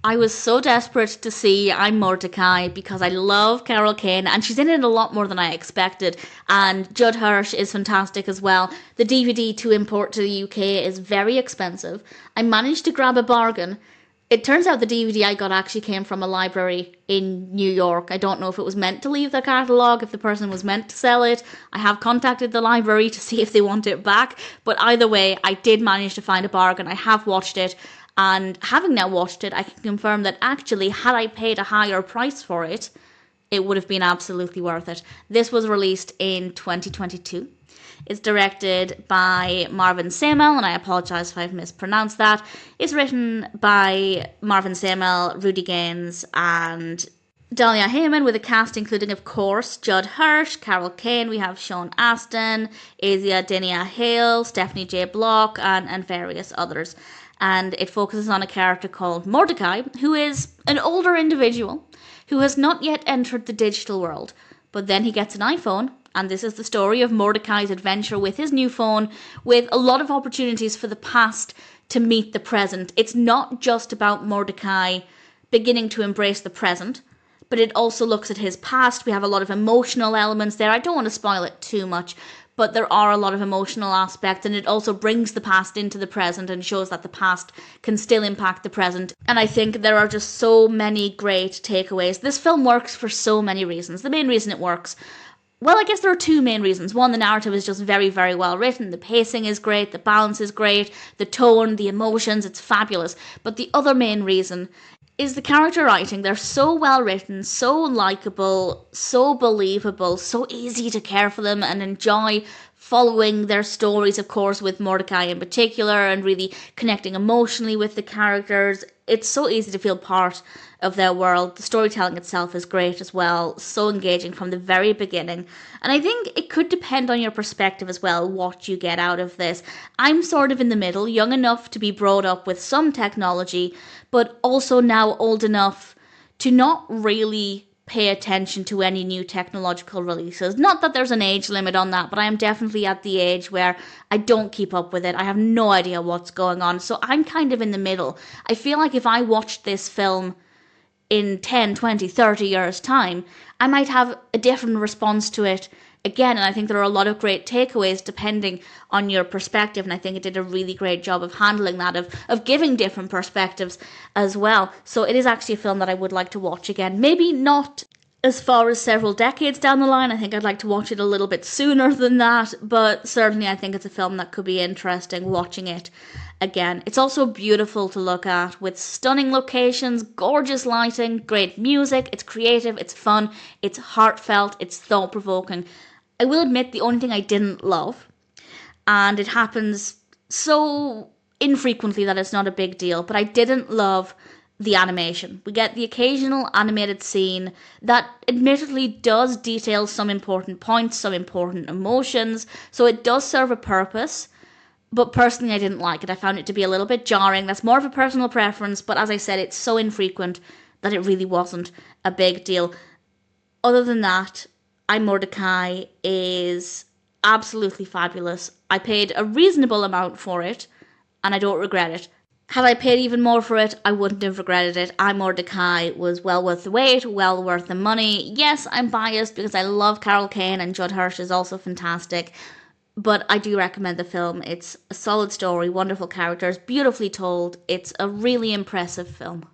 I was so desperate to see iMordecai because I love Kane and she's in it a lot more than I expected. And Judd Hirsch is fantastic as well. The DVD to import to the UK is very expensive. I managed to grab a bargain. It turns out the DVD I got actually came from a library in New York. I don't know if it was meant to leave the catalogue, if the person was meant to sell it. I have contacted the library to see if they want it back. But either way, I did manage to find a bargain. I have watched it. And having now watched it, I can confirm that actually, had I paid a higher price for it, it would have been absolutely worth it. This was released in 2022. It's directed by Marvin Samel, and I apologise if I've mispronounced that. It's written by Marvin Samel, Rudy Gaines, and Dahlia Heyman, with a cast including, of course, Judd Hirsch, Kane, we have Sean Astin, Azia, Dinea, Hale, Stephanie J. Block, and various others. And it focuses on a character called Mordecai, who is an older individual who has not yet entered the digital world. But then he gets an iPhone, and this is the story of Mordecai's adventure with his new phone, with a lot of opportunities for the past to meet the present. It's not just about Mordecai beginning to embrace the present, but it also looks at his past. We have a lot of emotional elements there. I don't want to spoil it too much, but there are a lot of emotional aspects, and it also brings the past into the present and shows that the past can still impact the present. And I think there are just so many great takeaways. This film works for so many reasons. The main reason it works, well, I guess there are two main reasons. One, the narrative is just very, very well written. The pacing is great, the balance is great, the tone, the emotions, it's fabulous. But the other main reason is the character writing. They're so well written, so likeable, so believable, so easy to care for them and enjoy following their stories, of course, with Mordecai in particular, and really connecting emotionally with the characters. It's so easy to feel part of their world. The storytelling itself is great as well, so engaging from the very beginning. And I think it could depend on your perspective as well, what you get out of this. I'm sort of in the middle, young enough to be brought up with some technology, but also now old enough to not really pay attention to any new technological releases. Not that there's an age limit on that, but I am definitely at the age where I don't keep up with it. I have no idea what's going on, so I'm kind of in the middle. I feel like if I watched this film in 10, 20, 30 years' time, I might have a different response to it again, and I think there are a lot of great takeaways depending on your perspective, and I think it did a really great job of handling that, of giving different perspectives as well. So it is actually a film that I would like to watch again. Maybe not as far as several decades down the line. I think I'd like to watch it a little bit sooner than that, but certainly I think it's a film that could be interesting watching it again. It's also beautiful to look at, with stunning locations, gorgeous lighting, great music. It's creative, it's fun, it's heartfelt, it's thought-provoking. I will admit the only thing I didn't love, and it happens so infrequently that it's not a big deal, but I didn't love the animation. We get the occasional animated scene that admittedly does detail some important points, some important emotions, so it does serve a purpose, but personally I didn't like it. I found it to be a little bit jarring. That's more of a personal preference, but as I said, it's so infrequent that it really wasn't a big deal. Other than that, iMordecai is absolutely fabulous. I paid a reasonable amount for it, and I don't regret it. Had I paid even more for it, I wouldn't have regretted it. iMordecai was well worth the wait, well worth the money. Yes, I'm biased because I love Kane, and Judd Hirsch is also fantastic, but I do recommend the film. It's a solid story, wonderful characters, beautifully told. It's a really impressive film.